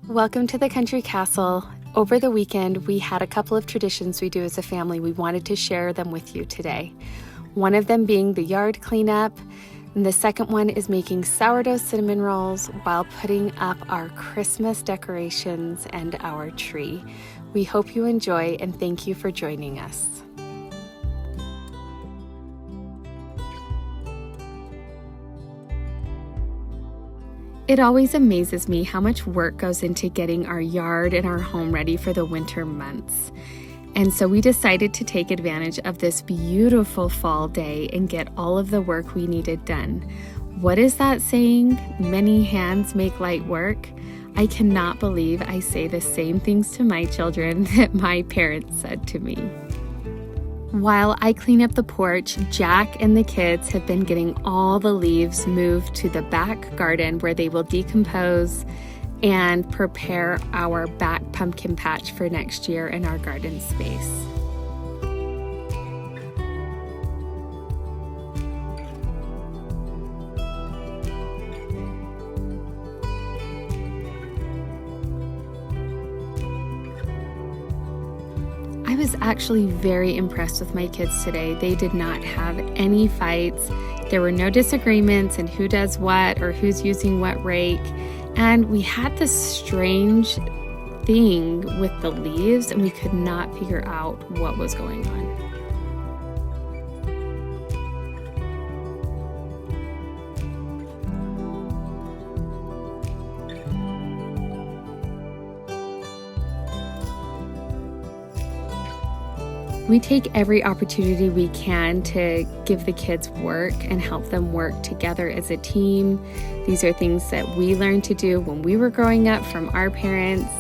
Welcome to the Country Castle. Over the weekend, we had a couple of traditions we do as a family. We wanted to share them with you today. One of them being the yard cleanup, and the second one is making sourdough cinnamon rolls while putting up our Christmas decorations and our tree. We hope you enjoy and thank you for joining us. It always amazes me how much work goes into getting our yard and our home ready for the winter months. And so we decided to take advantage of this beautiful fall day and get all of the work we needed done. What is that saying? Many hands make light work. I cannot believe I say the same things to my children that my parents said to me. While I clean up the porch, Jack and the kids have been getting all the leaves moved to the back garden where they will decompose and prepare our back pumpkin patch for next year in our garden space. I was actually very impressed with my kids today. They did not have any fights. There were no disagreements in who does what or who's using what rake. And we had this strange thing with the leaves and we could not figure out what was going on. We take every opportunity we can to give the kids work and help them work together as a team. These are things that we learned to do when we were growing up from our parents.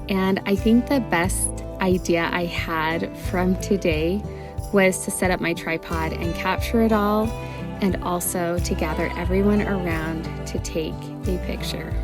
And I think the best idea I had from today was to set up my tripod and capture it all, and also to gather everyone around to take a picture.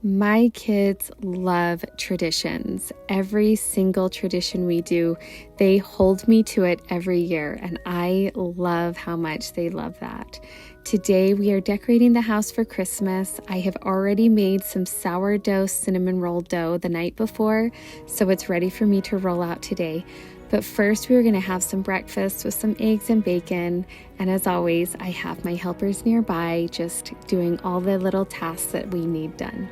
My kids love traditions. Every single tradition we do, they hold me to it every year, and I love how much they love that. Today we are decorating the house for Christmas. I have already made some sourdough cinnamon roll dough the night before, so it's ready for me to roll out today. But first we're going to have some breakfast with some eggs and bacon, and as always, I have my helpers nearby just doing all the little tasks that we need done.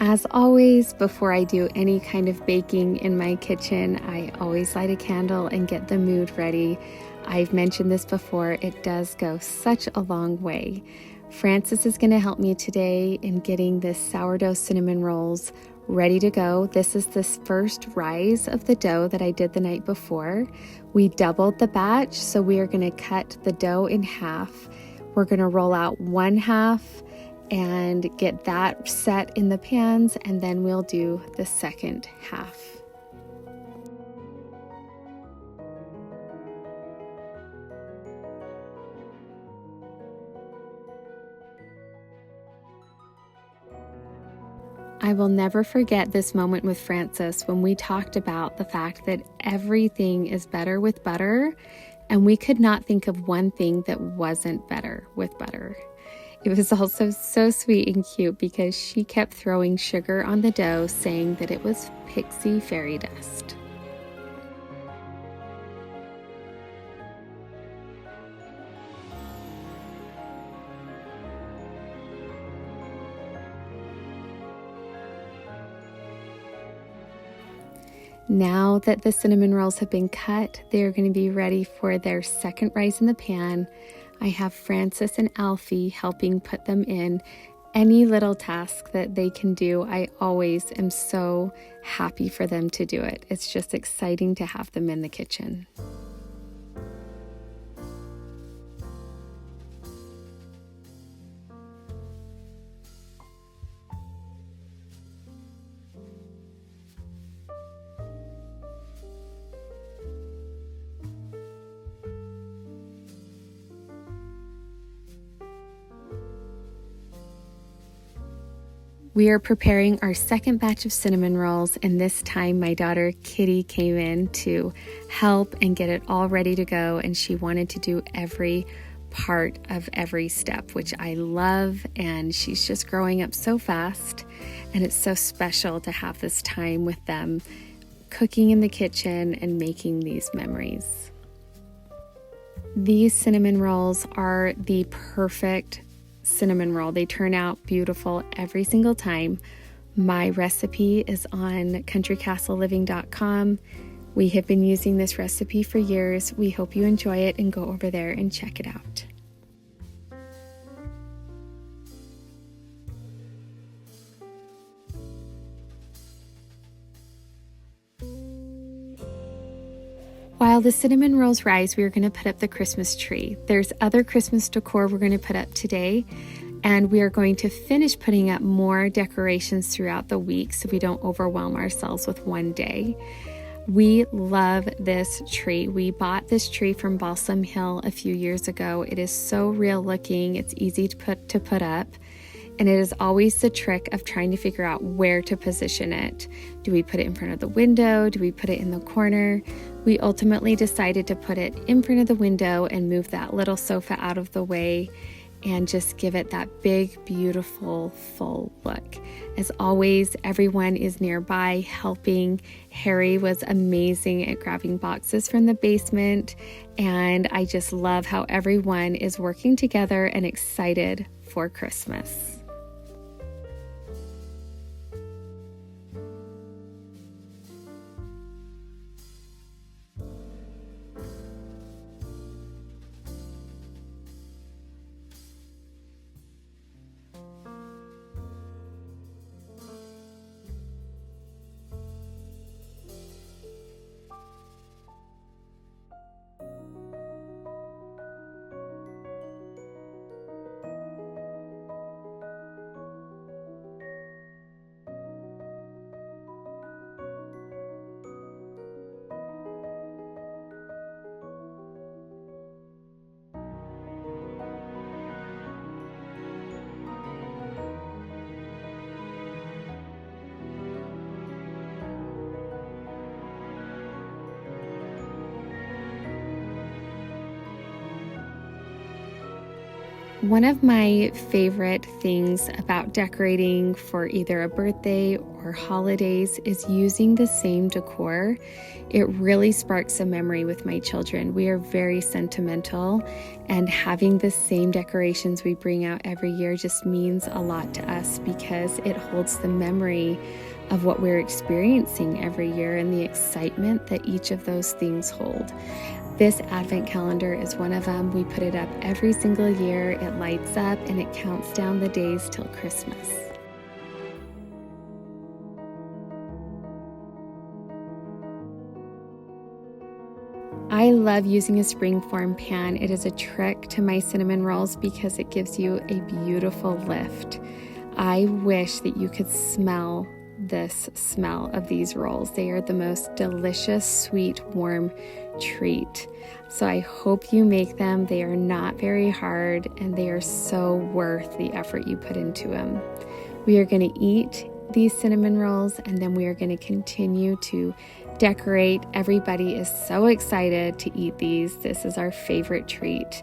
As always, before I do any kind of baking in my kitchen, I always light a candle and get the mood ready. I've mentioned this before, it does go such a long way. Francis is going to help me today in getting this sourdough cinnamon rolls ready to go. This is this first rise of the dough that I did the night before. We doubled the batch, so we are going to cut the dough in half. We're going to roll out one half and get that set in the pans, and then we'll do the second half. I will never forget this moment with Francis when we talked about the fact that everything is better with butter, and we could not think of one thing that wasn't better with butter. It was also so sweet and cute because she kept throwing sugar on the dough, saying that it was pixie fairy dust. Now that the cinnamon rolls have been cut, they're going to be ready for their second rise in the pan. I have Francis and Alfie helping put them in. Any little task that they can do, I always am so happy for them to do it. It's just exciting to have them in the kitchen. We are preparing our second batch of cinnamon rolls, and this time my daughter Kitty came in to help and get it all ready to go, and she wanted to do every part of every step, which I love, and she's just growing up so fast, and it's so special to have this time with them cooking in the kitchen and making these memories. These cinnamon rolls are the perfect cinnamon roll. They turn out beautiful every single time. My recipe is on countrycastleliving.com. We have been using this recipe for years. We hope you enjoy it and go over there and check it out. While the cinnamon rolls rise, we are going to put up the Christmas tree. There's other Christmas decor we're going to put up today, and we are going to finish putting up more decorations throughout the week so we don't overwhelm ourselves with one day. We love this tree. We bought this tree from Balsam Hill a few years ago. It is so real looking. It's easy to put up. And it is always the trick of trying to figure out where to position it. Do we put it in front of the window? Do we put it in the corner? We ultimately decided to put it in front of the window and move that little sofa out of the way and just give it that big, beautiful, full look. As always, everyone is nearby helping. Harry was amazing at grabbing boxes from the basement, and I just love how everyone is working together and excited for Christmas. One of my favorite things about decorating for either a birthday or holidays is using the same decor. It really sparks a memory with my children. We are very sentimental, and having the same decorations we bring out every year just means a lot to us because it holds the memory of what we're experiencing every year and the excitement that each of those things hold. This advent calendar is one of them. We put it up every single year. It lights up and it counts down the days till Christmas. I love using a springform pan. It is a trick to my cinnamon rolls because it gives you a beautiful lift. I wish that you could smell this smell of these rolls. They are the most delicious, sweet, warm treat. So I hope you make them. They are not very hard and they are so worth the effort you put into them. We are going to eat these cinnamon rolls and then we are going to continue to decorate. Everybody is so excited to eat these. This is our favorite treat.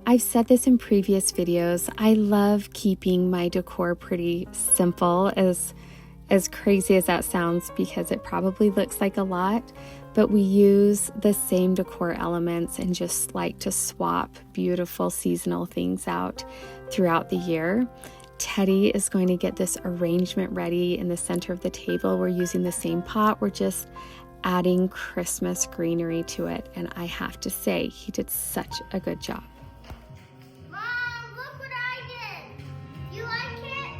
I've said this in previous videos, I love keeping my decor pretty simple, as crazy as that sounds, because it probably looks like a lot, but we use the same decor elements and just like to swap beautiful seasonal things out throughout the year. Teddy is going to get this arrangement ready in the center of the table. We're using the same pot. We're just adding Christmas greenery to it, and I have to say, he did such a good job. Mom, look what I did. You like it?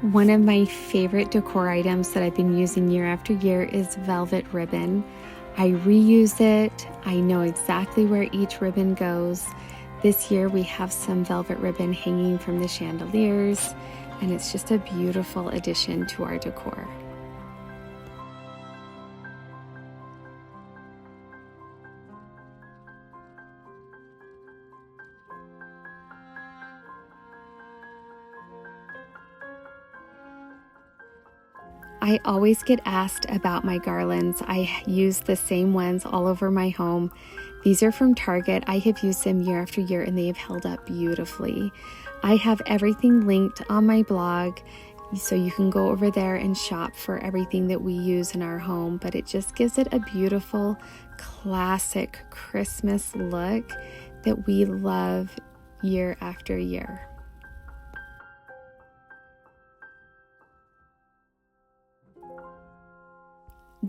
One of my favorite decor items that I've been using year after year is velvet ribbon. I reuse it. I know exactly where each ribbon goes. This year we have some velvet ribbon hanging from the chandeliers, and it's just a beautiful addition to our decor. I always get asked about my garlands. I use the same ones all over my home. These are from Target. I have used them year after year and they have held up beautifully. I have everything linked on my blog, so you can go over there and shop for everything that we use in our home, but it just gives it a beautiful, classic Christmas look that we love year after year.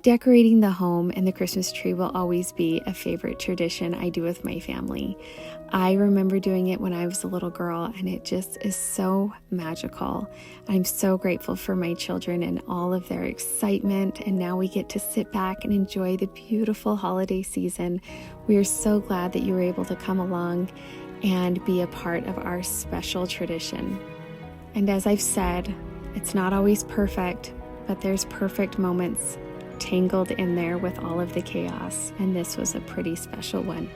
Decorating the home and the Christmas tree will always be a favorite tradition I do with my family. I remember doing it when I was a little girl, and it just is so magical. I'm so grateful for my children and all of their excitement, and now we get to sit back and enjoy the beautiful holiday season. We are so glad that you were able to come along and be a part of our special tradition. And as I've said, it's not always perfect, but there's perfect moments tangled in there with all of the chaos, and this was a pretty special one.